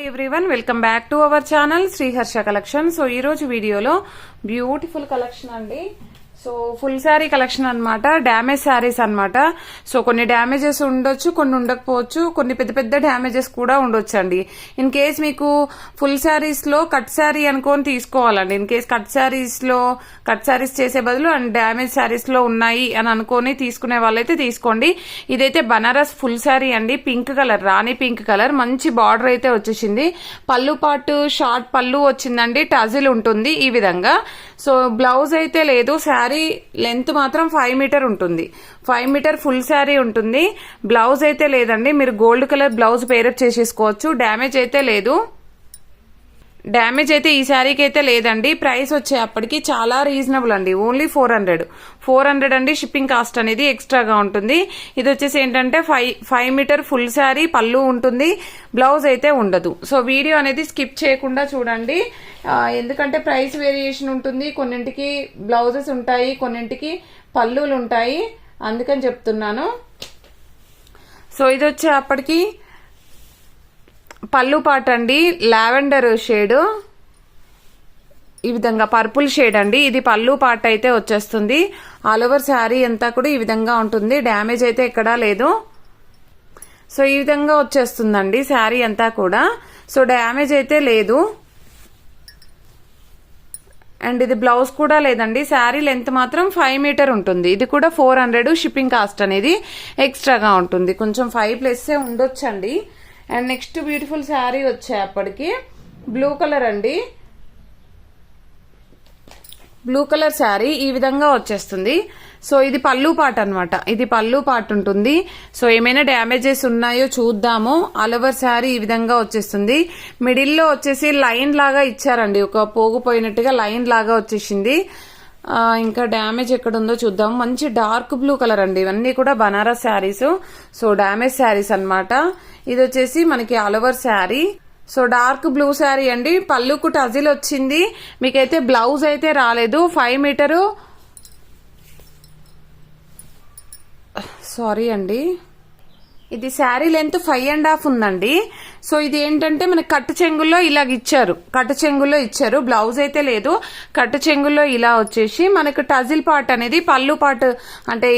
Everyone welcome back to our channel Sriharsha collection. So ఈ రోజు వీడియోలో బ్యూటిఫుల్ కలెక్షన్ అండి. సో ఫుల్ శారీ కలెక్షన్ అన్నమాట, డ్యామేజ్ శారీస్ అన్నమాట. సో కొన్ని డ్యామేజెస్ ఉండొచ్చు, కొన్ని ఉండకపోవచ్చు, కొన్ని పెద్ద పెద్ద డ్యామేజెస్ కూడా ఉండొచ్చు అండి. ఇన్ కేస్ మీకు ఫుల్ శారీస్ లో కట్ శారీ అనుకొని తీసుకోవాలండి. ఇన్ కేస్ కట్ శారీస్ చేసే బదులు అండ్ డ్యామేజ్ శారీస్ లో ఉన్నాయి అని అనుకొని తీసుకునే వాళ్ళైతే తీసుకోండి. ఇదైతే బనారస్ ఫుల్ శారీ అండి, పింక్ కలర్, రాణి పింక్ కలర్, మంచి బార్డర్ అయితే వచ్చేసింది. పళ్ళు పాటు షార్ట్ పళ్ళు వచ్చిందండి, టజిల్ ఉంటుంది ఈ విధంగా. సో బ్లౌజ్ అయితే లేదు, శారీ లెంత్ మాత్రం 5 మీటర్ ఉంటుంది. 5 మీటర్ ఫుల్ శారీ ఉంటుంది. బ్లౌజ్ అయితే లేదండి, మీరు గోల్డ్ కలర్ బ్లౌజ్ పేరప్ చేసేసుకోవచ్చు. డ్యామేజ్ అయితే లేదు, డ్యామేజ్ అయితే ఈ శారీకి అయితే లేదండి. ప్రైస్ వచ్చేప్పటికి చాలా రీజనబుల్ అండి, ఓన్లీ 400 అండి. షిప్పింగ్ కాస్ట్ అనేది ఎక్స్ట్రాగా ఉంటుంది. ఇది వచ్చేసి ఏంటంటే 5 మీటర్ ఫుల్ శారీ, పళ్ళు ఉంటుంది, బ్లౌజ్ అయితే ఉండదు. సో వీడియో అనేది స్కిప్ చేయకుండా చూడండి, ఎందుకంటే ప్రైస్ వేరియేషన్ ఉంటుంది. కొన్నింటికి బ్లౌజెస్ ఉంటాయి, కొన్నింటికి పళ్ళులు ఉంటాయి, అందుకని చెప్తున్నాను. సో ఇది వచ్చేప్పటికి పళ్ళు పాట అండి, లావెండర్ షేడ్, ఈ విధంగా పర్పుల్ షేడ్ అండి. ఇది పళ్ళు పాట అయితే వచ్చేస్తుంది. ఆల్ ఓవర్ శారీ అంతా కూడా ఈ విధంగా ఉంటుంది, డ్యామేజ్ అయితే ఎక్కడా లేదు. సో ఈ విధంగా వచ్చేస్తుందండి శారీ అంతా కూడా. సో డ్యామేజ్ అయితే లేదు. అండ్ ఇది బ్లౌజ్ కూడా లేదండి. శారీ లెంత్ మాత్రం 5 మీటర్ ఉంటుంది. ఇది కూడా 400. షిప్పింగ్ కాస్ట్ అనేది ఎక్స్ట్రాగా ఉంటుంది, కొంచెం 5+ ఉండొచ్చండి. అండ్ నెక్స్ట్ బ్యూటిఫుల్ శారీ వచ్చేప్పటికి బ్లూ కలర్ అండి, బ్లూ కలర్ శారీ ఈ విధంగా వచ్చేస్తుంది. సో ఇది పళ్ళు పాట అనమాట, ఇది పళ్ళు పాట ఉంటుంది. సో ఏమైనా డ్యామేజెస్ ఉన్నాయో చూద్దాము. ఆల్ ఓవర్ శారీ ఈ విధంగా వచ్చేస్తుంది. మిడిల్లో వచ్చేసి లైన్ లాగా ఇచ్చారండి, ఒక పోగుపోయినట్టుగా లైన్ లాగా వచ్చేసింది. ఇంకా డ్యామేజ్ ఎక్కడ ఉందో చూద్దాం. మంచి డార్క్ బ్లూ కలర్ అండి, ఇవన్నీ కూడా బనారస్ శారీస్. సో డ్యామేజ్ శారీస్ అన్నమాట. ఇది వచ్చేసి మనకి all over sari. So dark blue sari అండి, పళ్ళుకు టజిల్ వచ్చింది. మీకైతే బ్లౌజ్ అయితే రాలేదు. 5 మీటరు, సారీ అండి, ఇది శారీ లెంత్ 5.5 ఉందండి. సో ఇది ఏంటంటే మనకి కట్టు చెంగుల్లో ఇలాగ ఇచ్చారు, కట్టు చెంగుల్లో ఇచ్చారు, బ్లౌజ్ అయితే లేదు. కట్టు చెంగుల్లో ఇలా వచ్చేసి మనకు టజిల్ పార్ట్ అనేది, పళ్ళు పార్ట్ అంటే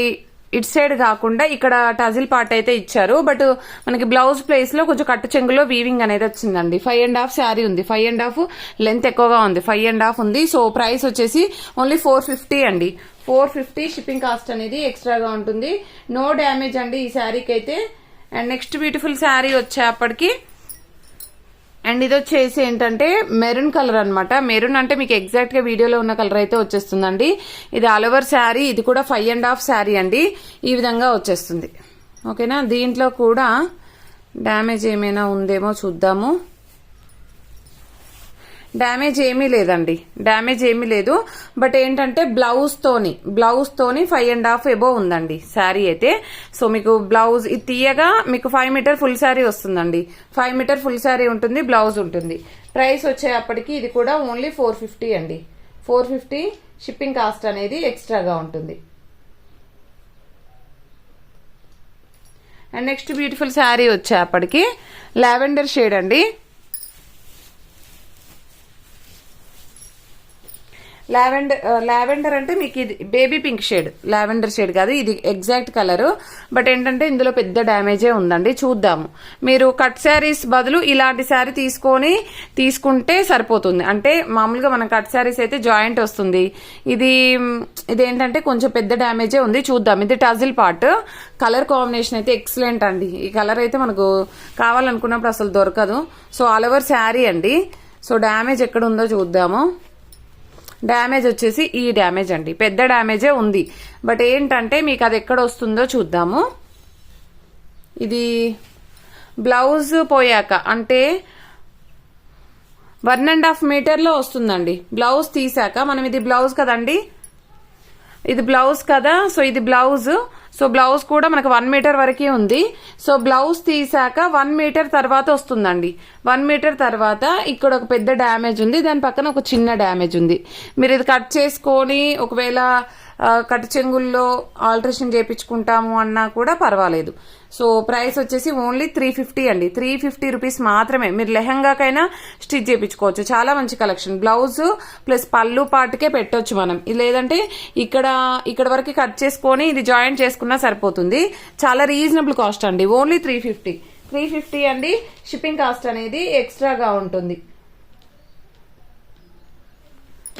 ఇటు సైడ్ కాకుండా ఇక్కడ టజిల్ పార్ట్ అయితే ఇచ్చారు. బట్ మనకి బ్లౌజ్ ప్లేస్ లో కొంచెం కట్టు చెంగులో వీవింగ్ అనేది వచ్చిందండి. 5.5 శారీ ఉంది, 5.5 లెంత్ ఎక్కువగా ఉంది, 5.5 ఉంది. సో ప్రైస్ వచ్చేసి ఓన్లీ 450 అండి, 450. షిప్పింగ్ కాస్ట్ అనేది ఎక్స్ట్రాగా ఉంటుంది. నో డ్యామేజ్ అండి ఈ శారీకి అయితే. అండ్ నెక్స్ట్ బ్యూటిఫుల్ శారీ వచ్చేప్పటికి, అండ్ ఇది వచ్చేసి ఏంటంటే మెరూన్ కలర్ అనమాట. మెరూన్ అంటే మీకు ఎగ్జాక్ట్ గా వీడియోలో ఉన్న కలర్ అయితే వచ్చేస్తుందండి. ఇది ఆల్ ఓవర్ శారీ, ఇది కూడా 5.5 శారీ అండి, ఈ విధంగా వచ్చేస్తుంది. ఓకేనా, దీంట్లో కూడా డ్యామేజ్ ఏమైనా ఉందేమో చూద్దాము. డ్యామేజ్ ఏమీ లేదండి, డ్యామేజ్ ఏమీ లేదు. బట్ ఏంటంటే బ్లౌజ్ తోని 5.5 ఎబో ఉందండి శారీ అయితే. సో మీకు బ్లౌజ్ ఇది తీయగా మీకు 5 మీటర్ ఫుల్ శారీ వస్తుందండి. 5 మీటర్ ఫుల్ శారీ ఉంటుంది, బ్లౌజ్ ఉంటుంది. ప్రైస్ వచ్చేప్పటికి ఇది కూడా ఓన్లీ 450 అండి, 450. షిప్పింగ్ కాస్ట్ అనేది ఎక్స్ట్రాగా ఉంటుంది. అండ్ నెక్స్ట్ బ్యూటిఫుల్ శారీ వచ్చేప్పటికి లావెండర్ షేడ్ అండి. లావెండర్ అంటే మీకు ఇది baby pink shade, lavender shade కాదు, ఇది ఎగ్జాక్ట్ కలర్. బట్ ఏంటంటే ఇందులో పెద్ద డ్యామేజే ఉందండి, చూద్దాము. మీరు కట్ శారీస్ బదులు ఇలాంటి శారీ తీసుకుంటే సరిపోతుంది. అంటే మామూలుగా మనం కట్ శారీస్ అయితే జాయింట్ వస్తుంది, ఇదేంటంటే కొంచెం పెద్ద డ్యామేజే ఉంది. చూద్దాం. ఇది టజిల్ పార్ట్, కలర్ కాంబినేషన్ అయితే ఎక్సలెంట్ అండి. ఈ కలర్ అయితే మనకు కావాలనుకున్నప్పుడు అసలు దొరకదు. సో ఆల్ ఓవర్ శారీ అండి. సో డ్యామేజ్ ఎక్కడ ఉందో చూద్దాము. డ్యామేజ్ వచ్చేసి ఈ డ్యామేజ్ అండి, పెద్ద డ్యామేజే ఉంది. బట్ ఏంటంటే మీకు అది ఎక్కడ వస్తుందో చూద్దాము. ఇది బ్లౌజ్ పోయాక అంటే 1.5 మీటర్లో వస్తుందండి. బ్లౌజ్ తీసాక మనం, ఇది బ్లౌజ్ కదండి, ఇది బ్లౌజ్ కదా. సో ఇది బ్లౌజ్. సో బ్లౌజ్ కూడా మనకు 1 మీటర్ వరకే ఉంది. సో బ్లౌజ్ తీసాక 1 మీటర్ తర్వాత వస్తుందండి. 1 మీటర్ తర్వాత ఇక్కడ ఒక పెద్ద డ్యామేజ్ ఉంది, దాని పక్కన ఒక చిన్న డ్యామేజ్ ఉంది. మీరు ఇది కట్ చేసుకొని ఒకవేళ కట్ చెంగుల్లో ఆల్టరేషన్ చేయించుకుంటాము అన్నా కూడా పర్వాలేదు. సో ప్రైస్ వచ్చేసి ఓన్లీ 350 అండి. 350 రూపీస్ మాత్రమే. మీరు లెహంగాకైనా స్టిచ్ చేయించుకోవచ్చు. చాలా మంచి కలెక్షన్. బ్లౌజ్ ప్లస్ పళ్ళు పాటుకే పెట్టొచ్చు మనం. లేదంటే ఇక్కడ వరకు కట్ చేసుకొని ఇది జాయింట్ చేసుకున్నా సరిపోతుంది. చాలా రీజనబుల్ కాస్ట్ అండి. ఓన్లీ 350 అండి. షిప్పింగ్ కాస్ట్ అనేది ఎక్స్ట్రాగా ఉంటుంది.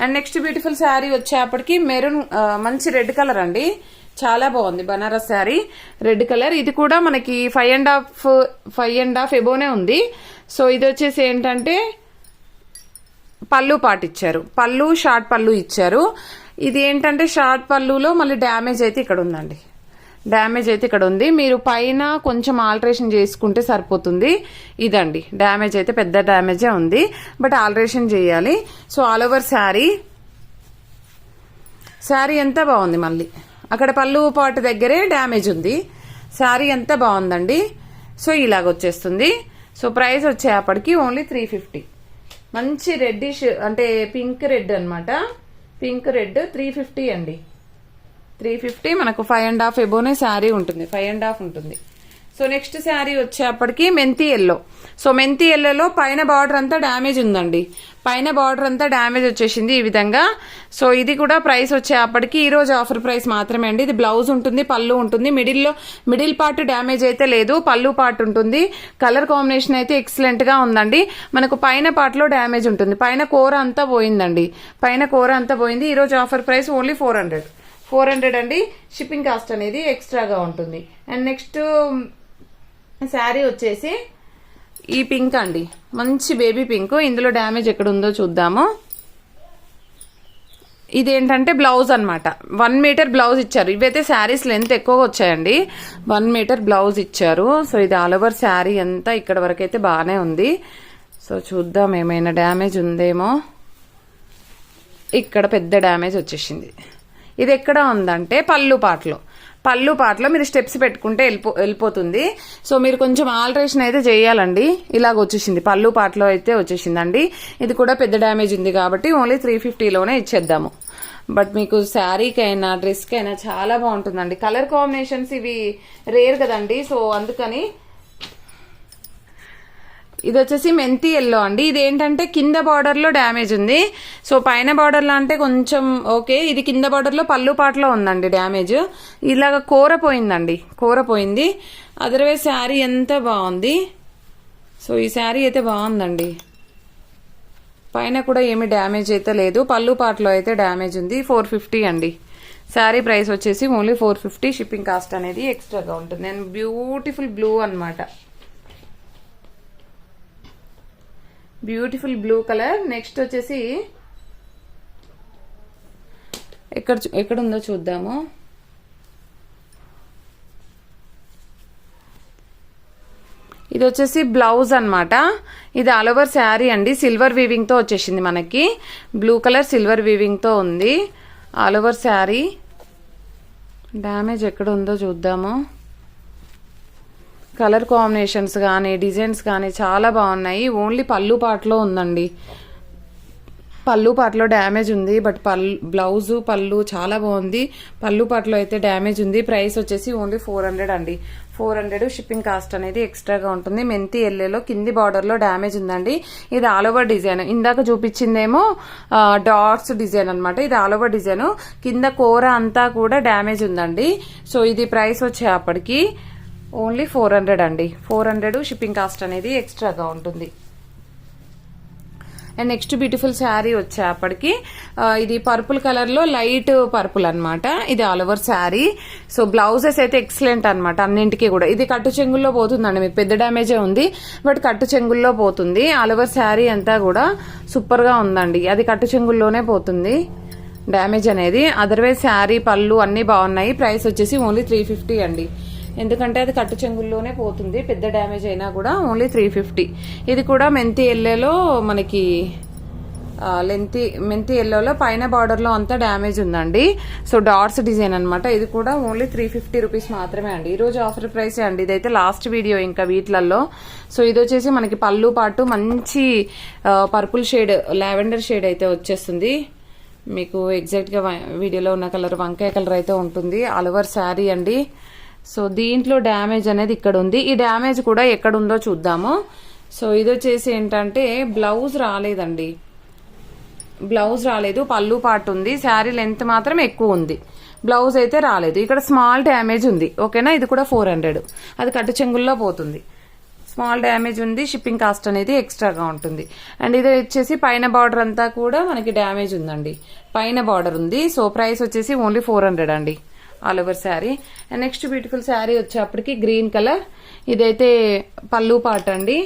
అండ్ నెక్స్ట్ బ్యూటిఫుల్ శారీ వచ్చేప్పటికి మెరూన్ మంచి రెడ్ కలర్ అండి. చాలా బాగుంది. Banaras sari red colour. ఇది కూడా మనకి 5.5 ఎబోనే ఉంది. సో ఇది వచ్చేసి ఏంటంటే పళ్ళు పాటు ఇచ్చారు. పళ్ళు షార్ట్ పళ్ళు ఇచ్చారు. ఇది ఏంటంటే షార్ట్ పళ్ళులో మళ్ళీ డ్యామేజ్ అయితే ఇక్కడ ఉందండి. డ్యామేజ్ అయితే ఇక్కడ ఉంది. మీరు పైన కొంచెం ఆల్టరేషన్ చేసుకుంటే సరిపోతుంది. ఇదండి డ్యామేజ్ అయితే పెద్ద డ్యామేజే ఉంది, బట్ ఆల్టరేషన్ చేయాలి. సో ఆల్ ఓవర్ శారీ ఎంత బాగుంది. మళ్ళీ అక్కడ పళ్ళు పాటు దగ్గరే డ్యామేజ్ ఉంది. శారీ ఎంత బాగుందండి. సో ఇలాగ వచ్చేస్తుంది. సో ప్రైస్ వచ్చేప్పటికి ఓన్లీ 350. మంచి రెడ్డిష్ అంటే పింక్ రెడ్ అనమాట. పింక్ రెడ్ 350 అండి. 350 మనకు 5.5 ఎబోనే శారీ ఉంటుంది. 5.5 ఉంటుంది. సో నెక్స్ట్ శారీ వచ్చేప్పటికి మెంతి ఎల్లో. సో మెంతి ఎల్లోలో పైన బార్డర్ అంతా డ్యామేజ్ ఉందండి. పైన బార్డర్ అంతా డ్యామేజ్ వచ్చేసింది ఈ విధంగా. సో ఇది కూడా ప్రైస్ వచ్చేప్పటికి ఈ రోజు ఆఫర్ ప్రైస్ మాత్రమే అండి. ఇది బ్లౌజ్ ఉంటుంది, పళ్ళు ఉంటుంది. మిడిల్ పార్ట్ డ్యామేజ్ అయితే లేదు, పళ్ళు పార్ట్ ఉంటుంది. కలర్ కాంబినేషన్ అయితే ఎక్సలెంట్ గా ఉందండి. మనకు పైన పార్ట్ లో డ్యామేజ్ ఉంటుంది. పైన కూర అంతా పోయిందండి. పైన కూర అంతా పోయింది. ఈ రోజు ఆఫర్ ప్రైస్ ఓన్లీ 400 అండి. షిప్పింగ్ కాస్ట్ అనేది ఎక్స్ట్రాగా ఉంటుంది. అండ్ నెక్స్ట్ శారీ వచ్చేసి ఈ పింక్ అండి. మంచి బేబీ పింక్. ఇందులో డ్యామేజ్ ఎక్కడ ఉందో చూద్దాము. ఇదేంటంటే బ్లౌజ్ అనమాట. 1 మీటర్ బ్లౌజ్ ఇచ్చారు. ఇవైతే శారీస్ లెంత్ ఎక్కువగా వచ్చాయండి. 1 మీటర్ బ్లౌజ్ ఇచ్చారు. సో ఇది ఆల్ ఓవర్ శారీ అంతా ఇక్కడ వరకు అయితే బాగానే ఉంది. సో చూద్దాం ఏమైనా డ్యామేజ్ ఉందేమో. ఇక్కడ పెద్ద డ్యామేజ్ వచ్చేసింది. ఇది ఎక్కడ ఉందంటే పళ్ళు పాటలో మీరు స్టెప్స్ పెట్టుకుంటే వెళ్ళిపోతుంది. సో మీరు కొంచెం ఆల్టరేషన్ అయితే చేయాలండి. ఇలాగ వచ్చేసింది. పళ్ళు పాటలో అయితే వచ్చేసిందండి. ఇది కూడా పెద్ద డ్యామేజ్ ఉంది కాబట్టి ఓన్లీ 350లోనే ఇచ్చేద్దాము. బట్ మీకు శారీకైనా డ్రెస్కైనా చాలా బాగుంటుందండి. కలర్ కాంబినేషన్స్ ఇవి రేర్ కదండి. సో అందుకని ఇది వచ్చేసి మెంతి ఎల్లో అండి. ఇది ఏంటంటే కింద బార్డర్ లో డ్యామేజ్ ఉంది. సో పైన బార్డర్ లో అంటే కొంచెం ఓకే. ఇది కింద బార్డర్ లో పళ్ళు పాటలో ఉందండి డ్యామేజ్. ఇలాగ కూర పోయింది. అదర్వైజ్ శారీ ఎంత బాగుంది. సో ఈ శారీ అయితే బాగుందండి. పైన కూడా ఏమి డ్యామేజ్ అయితే లేదు. పళ్ళు పాటలో అయితే డ్యామేజ్ ఉంది. 450 అండి. శారీ ప్రైస్ వచ్చేసి ఓన్లీ 450. షిప్పింగ్ కాస్ట్ అనేది ఎక్స్ట్రాగా ఉంటుంది. నేను బ్యూటిఫుల్ బ్లూ అనమాట. Beautiful blue colour. నెక్స్ట్ వచ్చేసి ఎక్కడ ఉందో చూద్దాము. ఇది వచ్చేసి బ్లౌజ్ అనమాట. ఇది ఆల్ ఓవర్ శారీ అండి. సిల్వర్ వీవింగ్ తో వచ్చేసింది మనకి. బ్లూ కలర్ సిల్వర్ వీవింగ్ తో ఉంది ఆల్ ఓవర్ శారీ. డ్యామేజ్ ఎక్కడ ఉందో చూద్దాము. కలర్ కాంబినేషన్స్ కానీ డిజైన్స్ కానీ చాలా బాగున్నాయి. ఓన్లీ పళ్ళు పాటలో ఉందండి. పళ్ళు పాటలో డ్యామేజ్ ఉంది. బట్ బ్లౌజ్ పళ్ళు చాలా బాగుంది. పళ్ళు పాటలో అయితే డ్యామేజ్ ఉంది. ప్రైస్ వచ్చేసి ఓన్లీ 400 అండి. 400. షిప్పింగ్ కాస్ట్ అనేది ఎక్స్ట్రాగా ఉంటుంది. మెంతి ఎల్లోలో కింది బార్డర్ లో డ్యామేజ్ ఉందండి. ఇది ఆల్ ఓవర్ డిజైన్. ఇందాక చూపించిందేమో డాట్స్ డిజైన్ అనమాట. ఇది ఆల్ ఓవర్ డిజైన్. కింద కూర అంతా కూడా డ్యామేజ్ ఉందండి. సో ఇది ప్రైస్ వచ్చేప్పటికి ఓన్లీ 400 అండి. 400. షిప్పింగ్ కాస్ట్ అనేది ఎక్స్ట్రాగా ఉంటుంది. అండ్ నెక్స్ట్ బ్యూటిఫుల్ శారీ వచ్చేప్పటికి ఇది పర్పుల్ కలర్ లో లైట్ పర్పుల్ అనమాట. ఇది all over sari. So blouses అయితే ఎక్సలెంట్ అనమాట అన్నింటికి కూడా. ఇది కట్టు చెంగుల్లో పోతుందండి. మీకు పెద్ద డ్యామేజే ఉంది, బట్ కట్టు చెంగుల్లో పోతుంది. ఆల్ ఓవర్ శారీ అంతా కూడా సూపర్ గా ఉందండి. అది కట్టు చెంగుల్లోనే పోతుంది డ్యామేజ్ అనేది. అదర్వైజ్ శారీ పళ్ళు అన్ని బాగున్నాయి. ప్రైస్ వచ్చేసి ఓన్లీ 350 అండి. ఎందుకంటే అది కట్టు చెంగుల్లోనే పోతుంది. పెద్ద డ్యామేజ్ అయినా కూడా ఓన్లీ 350. ఇది కూడా మెంతి ఎల్లోలో మనకి మెంతి ఎల్లోలో పైన బార్డర్ లో అంతా డ్యామేజ్ ఉందండి. సో డాట్స్ డిజైన్ అనమాట. ఇది కూడా ఓన్లీ 350 రూపీస్ మాత్రమే అండి. ఈ రోజు ఆఫర్ ప్రైస్ అండి. ఇదైతే లాస్ట్ వీడియో ఇంకా వీటిలలో. సో ఇది వచ్చేసి మనకి పళ్ళు పాటు మంచి పర్పుల్ షేడ్, లావెండర్ షేడ్ అయితే వచ్చేస్తుంది. మీకు ఎగ్జాక్ట్ గా వీడియోలో ఉన్న కలర్ వంకాయ కలర్ అయితే ఉంటుంది. ఆల్ ఓవర్ శారీ అండి. సో దీంట్లో డ్యామేజ్ అనేది ఇక్కడ ఉంది. ఈ డ్యామేజ్ కూడా ఎక్కడ ఉందో చూద్దాము. సో ఇది వచ్చేసి ఏంటంటే బ్లౌజ్ రాలేదండి, బ్లౌజ్ రాలేదు, పళ్ళు పార్ట్ ఉంది, శారీ లెంత్ మాత్రం ఎక్కువ ఉంది, బ్లౌజ్ అయితే రాలేదు. ఇక్కడ స్మాల్ డ్యామేజ్ ఉంది, ఓకేనా. ఇది కూడా 400, అది కట్టు చెంగుల్లో పోతుంది. స్మాల్ డ్యామేజ్ ఉంది, షిప్పింగ్ కాస్ట్ అనేది ఎక్స్ట్రాగా ఉంటుంది. అండ్ ఇది వచ్చేసి పైన బార్డర్ అంతా కూడా మనకి డ్యామేజ్ ఉందండి, పైన బార్డర్ ఉంది. సో ప్రైస్ వచ్చేసి ఓన్లీ 400 అండి all over sari. And next beautiful sari వచ్చేప్పటికి గ్రీన్ కలర్, ఇదైతే పళ్ళు పార్ట్ అండి,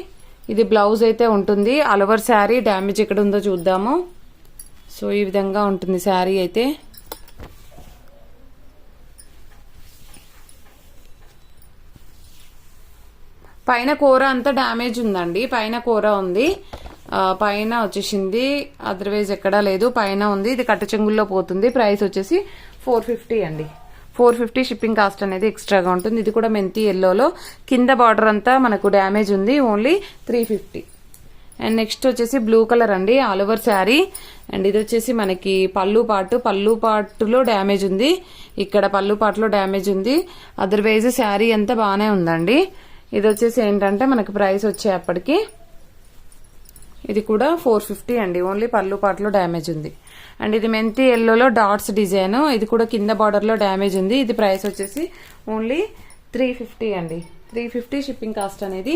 ఇది బ్లౌజ్ అయితే ఉంటుంది. ఆల్ ఓవర్ శారీ డ్యామేజ్ ఎక్కడ ఉందో చూద్దాము. సో ఈ విధంగా ఉంటుంది శారీ అయితే. పైన కూర అంతా డ్యామేజ్ ఉందండి, పైన కూర ఉంది, పైన వచ్చేసింది, అదర్వైజ్ ఎక్కడా లేదు, పైన ఉంది. ఇది కట్టు చెంగుల్లో పోతుంది. ప్రైస్ వచ్చేసి 450 అండి, 450 షిప్పింగ్ కాస్ట్ అనేది ఎక్స్ట్రాగా ఉంటుంది. ఇది కూడా మెంతి ఎల్లోలో కింద బార్డర్ అంతా మనకు డ్యామేజ్ ఉంది, ఓన్లీ 350. అండ్ నెక్స్ట్ వచ్చేసి బ్లూ కలర్ అండి ఆల్ ఓవర్ శారీ. అండ్ ఇది వచ్చేసి మనకి పళ్ళు పార్టులో డ్యామేజ్ ఉంది, ఇక్కడ పళ్ళు పార్టులో డ్యామేజ్ ఉంది, అదర్వైజ్ శారీ అంతా బాగానే ఉందండి. ఇది వచ్చేసి ఏంటంటే మనకి ప్రైస్ వచ్చేప్పటికి ఇది కూడా 450 అండి, ఓన్లీ పళ్ళు పార్ట్లో డ్యామేజ్ ఉంది. అండ్ ఇది మెంతి ఎల్లోలో డాట్స్ డిజైన్, ఇది కూడా కింద బార్డర్ లో డ్యామేజ్ ఉంది. ఇది ప్రైస్ వచ్చేసి ఓన్లీ 350 అండి, 350 షిప్పింగ్ కాస్ట్ అనేది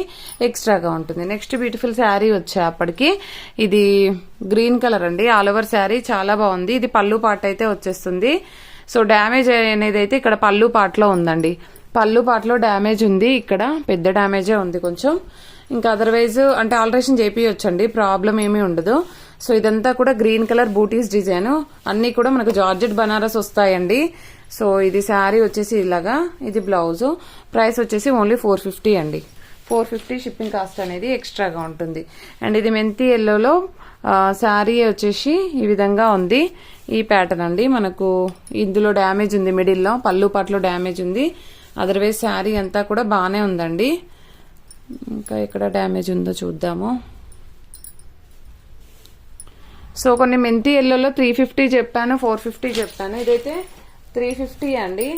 ఎక్స్ట్రాగా ఉంటుంది. నెక్స్ట్ బ్యూటిఫుల్ శారీ వచ్చేప్పటికి ఇది గ్రీన్ కలర్ అండి ఆల్ ఓవర్ శారీ, చాలా బాగుంది. ఇది పళ్ళు పార్ట్ అయితే వచ్చేస్తుంది. సో డ్యామేజ్ అనేది అయితే ఇక్కడ పళ్ళు పార్ట్లో ఉందండి, పళ్ళు పార్ట్లో డ్యామేజ్ ఉంది, ఇక్కడ పెద్ద డ్యామేజే ఉంది కొంచెం. ఇంకా అదర్వైజ్ అంటే ఆల్టరేషన్ చేపియొచ్చండి, ప్రాబ్లం ఏమీ ఉండదు. సో ఇదంతా కూడా గ్రీన్ కలర్ బూటీస్ డిజైన్, అన్ని కూడా మనకు జార్జెట్ బనారస్ వస్తాయండి. సో ఇది శారీ వచ్చేసి ఇలాగా, ఇది బ్లౌజ్. ప్రైస్ వచ్చేసి ఓన్లీ 450 అండి, 450 షిప్పింగ్ కాస్ట్ అనేది ఎక్స్ట్రాగా ఉంటుంది. అండ్ ఇది మెంతి ఎల్లోలో శారీ వచ్చేసి ఈ విధంగా ఉంది, ఈ ప్యాటర్న్ అండి. మనకు ఇందులో డ్యామేజ్ ఉంది, మిడిల్లో పళ్ళు పార్ట్లో డ్యామేజ్ ఉంది, అదర్వైజ్ శారీ అంతా కూడా బాగానే ఉందండి. ఇంకా ఎక్కడ డ్యామేజ్ ఉందో చూద్దాము. సో కొన్ని మెంతి ఎల్లోలో 350 చెప్పాను, 450 చెప్పాను, ఇదైతే 350 అండి.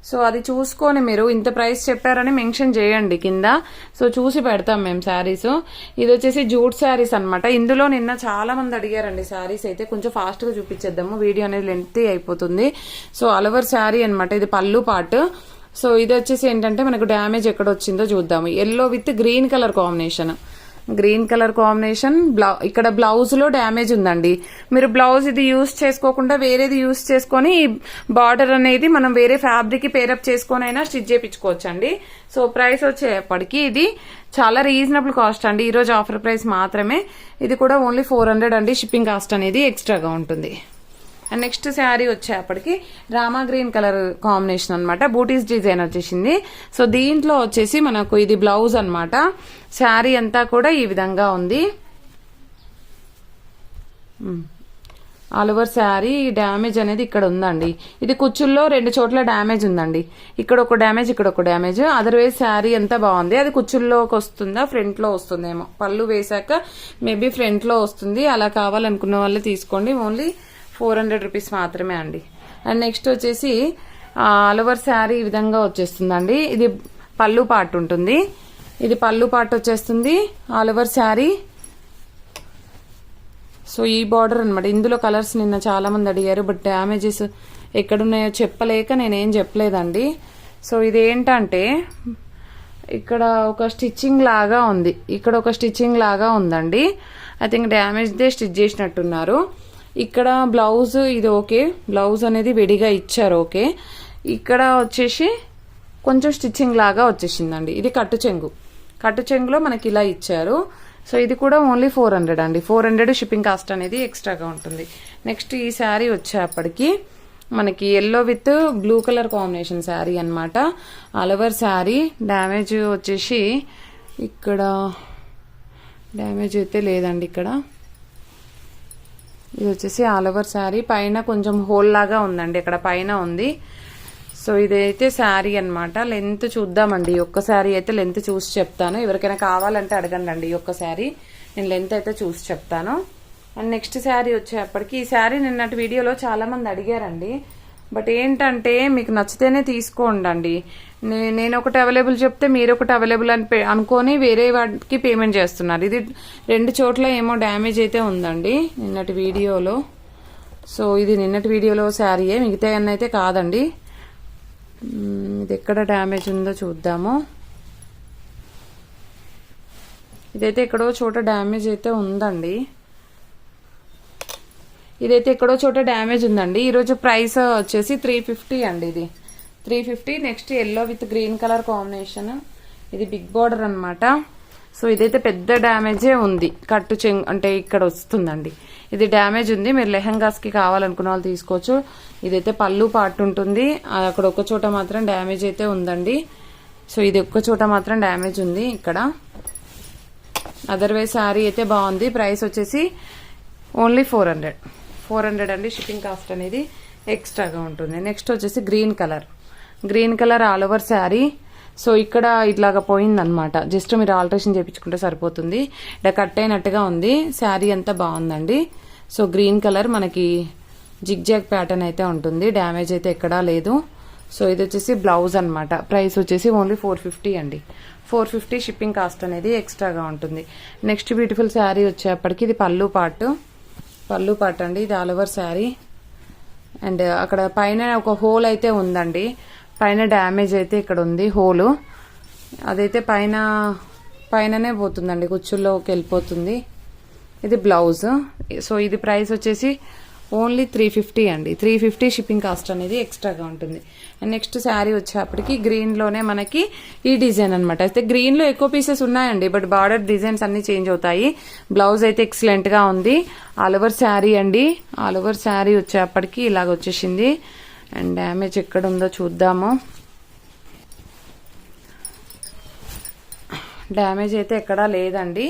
సో అది చూసుకొని మీరు ఇంత ప్రైస్ చెప్పారని మెన్షన్ చేయండి కింద, సో చూసి పెడతాం మేము శారీస్. ఇది వచ్చేసి జూట్ శారీస్ అనమాట. ఇందులో నిన్న చాలా మంది అడిగారండి శారీస్, అయితే కొంచెం ఫాస్ట్ గా చూపించేద్దాము, వీడియో అనేది లెంతీ అయిపోతుంది. సో ఆల్ ఓవర్ శారీ అనమాట, ఇది పళ్ళు పార్ట్. సో ఇది వచ్చేసి ఏంటంటే మనకు డ్యామేజ్ ఎక్కడ వచ్చిందో చూద్దాము. Yellow with green colour combination, green colour combination. ఇక్కడ బ్లౌజ్ లో డ్యామేజ్ ఉందండి. మీరు బ్లౌజ్ ఇది యూస్ చేసుకోకుండా వేరేది యూస్ చేసుకొని బార్డర్ అనేది మనం వేరే ఫ్యాబ్రిక్ పేరప్ చేసుకొని అయినా స్టిచ్ చేయించుకోవచ్చు అండి. సో ప్రైస్ వచ్చేప్పటికి ఇది చాలా రీజనబుల్ కాస్ట్ అండి, ఈరోజు ఆఫర్ ప్రైస్ మాత్రమే. ఇది కూడా ఓన్లీ 400 అండి, షిప్పింగ్ కాస్ట్ అనేది ఎక్స్ట్రాగా ఉంటుంది. అండ్ నెక్స్ట్ శారీ వచ్చేప్పటికి రామా గ్రీన్ కలర్ కాంబినేషన్ అనమాట, బూటీస్ డిజైన్ వచ్చేసింది. సో దీంట్లో వచ్చేసి మనకు ఇది బ్లౌజ్ అనమాట. శారీ అంతా కూడా ఈ విధంగా ఉంది. ఆల్ ఓవర్ శారీ డ్యామేజ్ అనేది ఇక్కడ ఉందండి, ఇది కుచ్చుల్లో 2 చోట్ల డ్యామేజ్ ఉందండి, ఇక్కడ ఒక డ్యామేజ్, ఇక్కడ ఒక డ్యామేజ్. అదర్వైజ్ శారీ అంతా బాగుంది. అది కుచ్చుల్లోకి వస్తుందా ఫ్రంట్ లో వస్తుందేమో, పళ్ళు వేసాక మేబీ ఫ్రంట్ లో వస్తుంది. అలా కావాలనుకున్న వాళ్ళు తీసుకోండి, ఓన్లీ 400 రూపీస్ మాత్రమే అండి. అండ్ నెక్స్ట్ వచ్చేసి ఆల్ ఓవర్ శారీ ఈ విధంగా వచ్చేస్తుందండి. ఇది పళ్ళు పార్ట్ ఉంటుంది, ఇది పళ్ళు పార్ట్ వచ్చేస్తుంది ఆల్ ఓవర్ శారీ. సో ఈ బార్డర్ అనమాట. ఇందులో కలర్స్ నిన్న చాలా మంది అడిగారు, బట్ డ్యామేజెస్ ఎక్కడున్నాయో చెప్పలేక నేనేం చెప్పలేదండి. సో ఇది ఏంటంటే ఇక్కడ ఒక స్టిచ్చింగ్ లాగా ఉంది, ఇక్కడ ఒక స్టిచ్చింగ్ లాగా ఉందండి. ఐ థింక్ డ్యామేజ్దే స్టిచ్ చేసినట్టున్నారు. ఇక్కడ బ్లౌజ్ ఇది ఓకే, బ్లౌజ్ అనేది విడిగా ఇచ్చారు ఓకే. ఇక్కడ వచ్చేసి కొంచెం స్టిచ్చింగ్ లాగా వచ్చేసిందండి. ఇది కట్టు చెంగులో మనకి ఇలా ఇచ్చారు. సో ఇది కూడా ఓన్లీ 400 అండి, 400 షిప్పింగ్ కాస్ట్ అనేది ఎక్స్ట్రాగా ఉంటుంది. నెక్స్ట్ ఈ శారీ వచ్చేప్పటికి మనకి yellow with blue colour combination sari అనమాట. ఆల్ ఓవర్ శారీ డ్యామేజ్ వచ్చేసి ఇక్కడ డ్యామేజ్ అయితే లేదండి. ఇక్కడ ఇది వచ్చేసి ఆల్ ఓవర్ శారీ పైన కొంచెం హోల్ లాగా ఉందండి, ఇక్కడ పైన ఉంది. సో ఇదైతే శారీ అనమాట. లెంత్ చూద్దామండి, ఒక్క శారీ అయితే లెంత్ చూసి చెప్తాను. ఎవరికైనా కావాలంటే అడగండి, ఒక్క శారీ నేను లెంత్ అయితే చూసి చెప్తాను. అండ్ నెక్స్ట్ శారీ వచ్చేప్పటికి ఈ శారీ నిన్నటి వీడియోలో చాలా మంది అడిగారండి. బట్ ఏంటంటే మీకు నచ్చితేనే తీసుకోండి. నేను ఒకటి అవైలబుల్ చెప్తే మీరు ఒకటి అవైలబుల్ అని అనుకొని వేరే వాటికి పేమెంట్ చేస్తున్నారు. ఇది 2 చోట్ల ఏమో డ్యామేజ్ అయితే ఉందండి నిన్నటి వీడియోలో. సో ఇది నిన్నటి వీడియోలో శారీయే, మిగతా అన్న అయితే కాదండి. ఇది ఎక్కడ డ్యామేజ్ ఉందో చూద్దాము. ఇదైతే ఎక్కడో చోట డ్యామేజ్ అయితే ఉందండి. ఇదైతే ఎక్కడో చోట డ్యామేజ్ ఉందండి. ఈరోజు ప్రైస్ వచ్చేసి 350 అండి. ఇది 350. Next yellow with green colour combination. ఇది బిగ్ బార్డర్ అన్నమాట. సో ఇదైతే పెద్ద డ్యామేజే ఉంది, కట్టు అంటే ఇక్కడ వస్తుందండి. ఇది డ్యామేజ్ ఉంది. మీరు లెహంగాస్ కి కావాలనుకున్న వాళ్ళు తీసుకోవచ్చు. ఇదైతే పళ్ళు పార్ట్ ఉంటుంది. అక్కడ ఒక చోట మాత్రం డ్యామేజ్ అయితే ఉందండి. సో ఇది ఒక్క చోట మాత్రం డ్యామేజ్ ఉంది ఇక్కడ. అదర్వైజ్ శారీ అయితే బాగుంది. ప్రైస్ వచ్చేసి ఓన్లీ 400 అండి. షిప్పింగ్ కాస్ట్ అనేది ఎక్స్ట్రాగా ఉంటుంది. నెక్స్ట్ వచ్చేసి green colour all over sari. So ఇక్కడ ఇట్లాగా పోయిందనమాట. జస్ట్ మీరు ఆల్టరేషన్ చేయించుకుంటే సరిపోతుంది. ఇక్కడ కట్ అయినట్టుగా ఉంది. శారీ అంతా బాగుందండి. సో గ్రీన్ కలర్ మనకి జిగ్జాగ్ ప్యాటర్న్ అయితే ఉంటుంది. డ్యామేజ్ అయితే ఎక్కడా లేదు. సో ఇది వచ్చేసి బ్లౌజ్ అనమాట. ప్రైస్ వచ్చేసి ఓన్లీ 450 అండి. 450 షిప్పింగ్ కాస్ట్ అనేది ఎక్స్ట్రాగా ఉంటుంది. నెక్స్ట్ బ్యూటిఫుల్ శారీ వచ్చేప్పటికి ఇది పళ్ళు పార్ట్ అండి. ఇది ఆల్ ఓవర్ శారీ. అండ్ అక్కడ పైన ఒక హోల్ అయితే ఉందండి. పైన డ్యామేజ్ అయితే ఇక్కడ ఉంది హోలు. అదైతే పైననే పోతుందండి, కుచ్చుల్లోకి వెళ్ళిపోతుంది. ఇది బ్లౌజ్. సో ఇది ప్రైస్ వచ్చేసి ఓన్లీ 350 అండి. 350 షిప్పింగ్ కాస్ట్ అనేది ఎక్స్ట్రాగా ఉంటుంది. అండ్ నెక్స్ట్ శారీ వచ్చేప్పటికి గ్రీన్ లోనే మనకి ఈ డిజైన్ అనమాట. అయితే గ్రీన్ లో ఎక్కువ పీసెస్ ఉన్నాయండి, బట్ బార్డర్ డిజైన్స్ అన్ని చేంజ్ అవుతాయి. బ్లౌజ్ అయితే ఎక్సలెంట్ గా ఉంది. ఆల్ ఓవర్ శారీ అండి. ఆల్ ఓవర్ శారీ వచ్చేప్పటికి ఇలాగ వచ్చేసింది. అండ్ డ్యామేజ్ ఎక్కడ ఉందో చూద్దాము. డ్యామేజ్ అయితే ఎక్కడా లేదండి.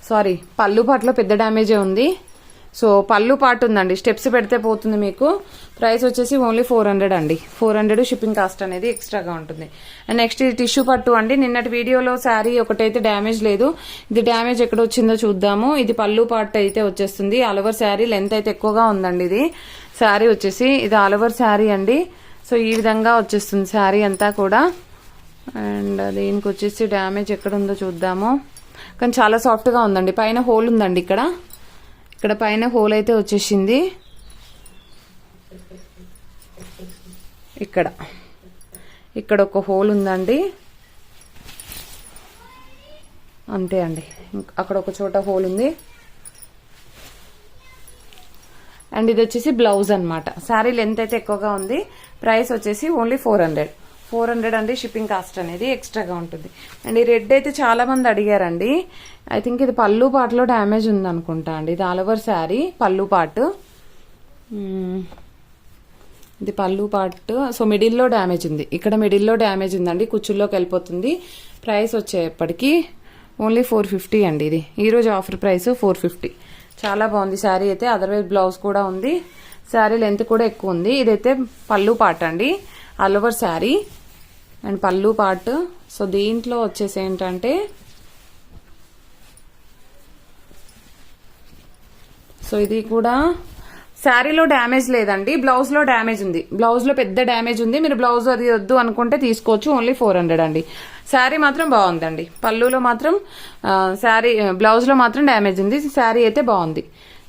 సారీ, పళ్ళు పాటలో పెద్ద డ్యామేజే ఉంది. సో పళ్ళు పాటు ఉందండి, స్టెప్స్ పెడితే పోతుంది మీకు. ప్రైస్ వచ్చేసి ఓన్లీ 400 అండి. 400 షిప్పింగ్ కాస్ట్ అనేది ఎక్స్ట్రాగా ఉంటుంది. అండ్ నెక్స్ట్ ఇది టిష్యూ పట్టు అండి. నిన్నటి వీడియోలో శారీ ఒకటైతే డ్యామేజ్ లేదు. ఇది డ్యామేజ్ ఎక్కడ వచ్చిందో చూద్దాము. ఇది పళ్ళు పాటు అయితే వచ్చేస్తుంది. ఆల్ ఓవర్ శారీ లెంత్ అయితే ఎక్కువగా ఉందండి. ఇది శారీ వచ్చేసి ఇది ఆల్ ఓవర్ శారీ అండి. సో ఈ విధంగా వచ్చేస్తుంది శారీ అంతా కూడా. అండ్ దీనికి వచ్చేసి డ్యామేజ్ ఎక్కడ ఉందో చూద్దాము. కానీ చాలా సాఫ్ట్ గా ఉందండి. పైన హోల్ ఉందండి. ఇక్కడ పైన హోల్ అయితే వచ్చేసింది. ఇక్కడ ఒక హోల్ ఉందండి. అంతే అండి. అక్కడ ఒక చోట హోల్ ఉంది. అండ్ ఇది వచ్చేసి బ్లౌజ్ అన్నమాట. శారీ లెంత్ అయితే ఎక్కువగా ఉంది. ప్రైస్ వచ్చేసి ఓన్లీ 400 అండి. షిప్పింగ్ కాస్ట్ అనేది ఎక్స్ట్రాగా ఉంటుంది. అండ్ ఈ రెడ్ అయితే చాలా మంది అడిగారండి. ఐ థింక్ ఇది పళ్ళు పాటలో డ్యామేజ్ ఉంది అనుకుంటా అండి. ఇది ఆల్ ఓవర్ శారీ పళ్ళు పాటు. ఇది పళ్ళు పాటు. సో మిడిల్లో డ్యామేజ్ ఉంది. ఇక్కడ మిడిల్లో డ్యామేజ్ ఉందండి, కుచ్చుల్లోకి వెళ్ళిపోతుంది. ప్రైస్ వచ్చేప్పటికి ఓన్లీ 450 అండి. ఇది ఈరోజు ఆఫర్ ప్రైస్ 450. చాలా బాగుంది శారీ అయితే. అదర్వైజ్ బ్లౌజ్ కూడా ఉంది. శారీ లెంత్ కూడా ఎక్కువ ఉంది. ఇదైతే పళ్ళు పాట అండి. ఆల్ ఓవర్ శారీ అండ్ పళ్ళు పార్ట్. సో దీంట్లో వచ్చేసి ఏంటంటే సో ఇది కూడా శారీలో డ్యామేజ్ లేదండి, బ్లౌజ్ లో డ్యామేజ్ ఉంది. బ్లౌజ్ లో పెద్ద డ్యామేజ్ ఉంది. మీరు బ్లౌజ్ అది వద్దు అనుకుంటే తీసుకోవచ్చు. ఓన్లీ 400 అండి. శారీ మాత్రం బాగుందండి. పళ్ళులో మాత్రం శారీ, బ్లౌజ్ లో మాత్రం డ్యామేజ్ ఉంది. శారీ అయితే బాగుంది.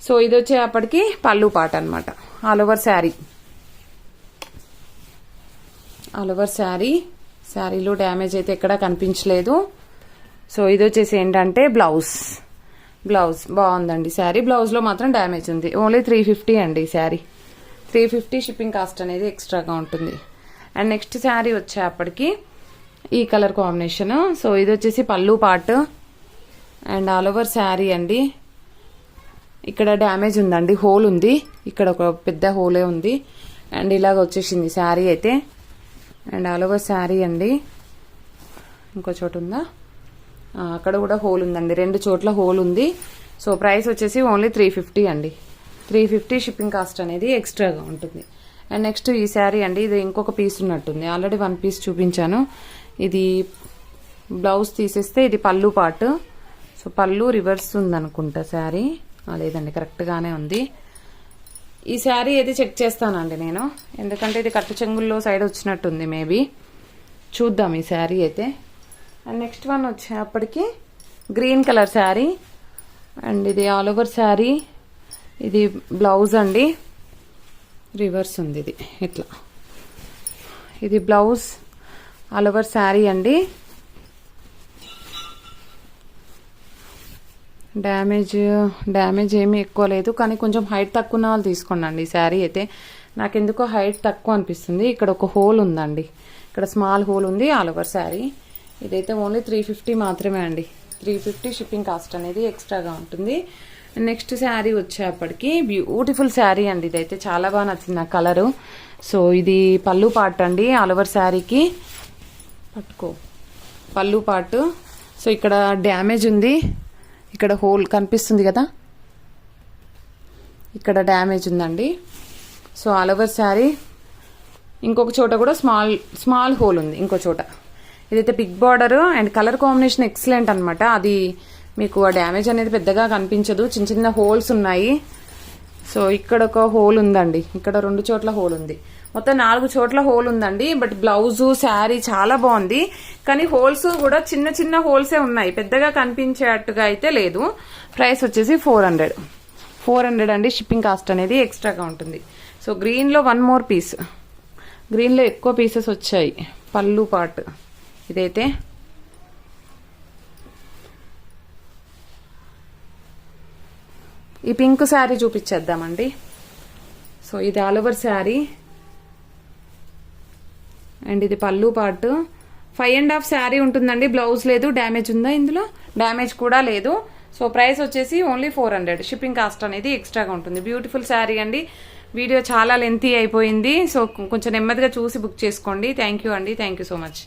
సో ఇది వచ్చేప్పటికి పళ్ళు పాట అనమాట. All over sari. All over శారీలో డ్యామేజ్ అయితే ఎక్కడా కనిపించలేదు. సో ఇది వచ్చేసి ఏంటంటే బ్లౌజ్ బాగుందండి. శారీ బ్లౌజ్ లో మాత్రం డ్యామేజ్ ఉంది. ఓన్లీ 350 అండి. శారీ 350 షిప్పింగ్ కాస్ట్ అనేది ఎక్స్ట్రాగా ఉంటుంది. అండ్ నెక్స్ట్ శారీ వచ్చేప్పటికి ఈ కలర్ కాంబినేషన్. సో ఇది వచ్చేసి పళ్ళు part and all over sari అండి. ఇక్కడ డ్యామేజ్ ఉందండి, హోల్ ఉంది. ఇక్కడ ఒక పెద్ద హోలే ఉంది. అండ్ ఇలాగ వచ్చేసింది శారీ అయితే. అండ్ ఆల్ ఓవర్ శారీ అండి. ఇంకో చోట ఉందా, అక్కడ కూడా హోల్ ఉందండి. 2 చోట్ల హోల్ ఉంది. సో ప్రైస్ వచ్చేసి ఓన్లీ 350 అండి. 350 షిప్పింగ్ కాస్ట్ అనేది ఎక్స్ట్రాగా ఉంటుంది. అండ్ నెక్స్ట్ ఈ శారీ అండి. ఇది ఇంకొక పీస్ ఉన్నట్టుంది. ఆల్రెడీ 1 పీస్ చూపించాను. ఇది బ్లౌజ్ తీసేస్తే ఇది పళ్ళు పార్ట్. సో పళ్ళు రివర్స్ ఉందనుకుంటా శారీ. లేదండి, కరెక్ట్గానే ఉంది. ఈ శారీ అయితే చెక్ చేస్తానండి నేను, ఎందుకంటే ఇది కట్టు చెంగుల్లో సైడ్ వచ్చినట్టుంది మేబీ. చూద్దాం ఈ శారీ అయితే. అండ్ నెక్స్ట్ వన్ వచ్చేప్పటికి గ్రీన్ కలర్ శారీ. అండ్ ఇది ఆల్ ఓవర్ శారీ, ఇది బ్లౌజ్ అండి, రివర్స్ ఉంది ఇది ఇట్లా. ఇది బ్లౌజ్, ఆల్ ఓవర్ శారీ అండి. డ్యామేజ్ ఏమీ ఎక్కువ లేదు, కానీ కొంచెం హైట్ తక్కువ ఉన్న వాళ్ళు తీసుకోండి ఈ శారీ అయితే. నాకెందుకో హైట్ తక్కువ అనిపిస్తుంది. ఇక్కడ ఒక హోల్ ఉందండి, ఇక్కడ స్మాల్ హోల్ ఉంది. ఆల్ ఓవర్ శారీ ఇదైతే ఓన్లీ 350 మాత్రమే అండి. 350 షిప్పింగ్ కాస్ట్ అనేది ఎక్స్ట్రాగా ఉంటుంది. నెక్స్ట్ శారీ వచ్చేప్పటికి బ్యూటిఫుల్ శారీ అండి. ఇదైతే చాలా బాగా నచ్చింది నా కలరు. సో ఇది పళ్ళు పార్ట్ అండి, ఆల్ ఓవర్ శారీకి పట్టుకో పళ్ళు పార్ట్. సో ఇక్కడ డ్యామేజ్ ఉంది, ఇక్కడ హోల్ కనిపిస్తుంది కదా, ఇక్కడ డ్యామేజ్ ఉందండి. సో ఆల్ ఓవర్ శారీ ఇంకొక చోట కూడా స్మాల్ హోల్ ఉంది ఇంకో చోట. ఇదైతే big border and colour combination excellent అనమాట. అది మీకు ఆ డ్యామేజ్ అనేది పెద్దగా కనిపించదు, చిన్న చిన్న హోల్స్ ఉన్నాయి. సో ఇక్కడ ఒక హోల్ ఉందండి, ఇక్కడ 2 చోట్ల హోల్ ఉంది, మొత్తం 4 చోట్ల హోల్ ఉందండి. బట్ బ్లౌజు శారీ చాలా బాగుంది, కానీ హోల్స్ కూడా చిన్న చిన్న హోల్సే ఉన్నాయి, పెద్దగా కనిపించేట్టుగా అయితే లేదు. ప్రైస్ వచ్చేసి 400 అండి. షిప్పింగ్ కాస్ట్ అనేది ఎక్స్ట్రాగా ఉంటుంది. సో గ్రీన్లో 1 మోర్ పీస్, గ్రీన్లో ఎక్కువ పీసెస్ వచ్చాయి. పళ్ళు పార్ట్ ఇదైతే. ఈ పింక్ శారీ చూపించేద్దామండి. సో ఇది ఆల్ ఓవర్ శారీ అండ్ ఇది పళ్ళు పార్ట్. 5.5 శారీ ఉంటుందండి, బ్లౌజ్ లేదు. డ్యామేజ్ ఉందా ఇందులో? డ్యామేజ్ కూడా లేదు. సో ప్రైస్ వచ్చేసి ఓన్లీ 400. షిప్పింగ్ కాస్ట్ అనేది ఎక్స్ట్రాగా ఉంటుంది. బ్యూటిఫుల్ శారీ అండి. వీడియో చాలా లెంతీ అయిపోయింది, సో కొంచెం నెమ్మదిగా చూసి బుక్ చేసుకోండి. థ్యాంక్ యూ అండి, థ్యాంక్ యూ సో మచ్.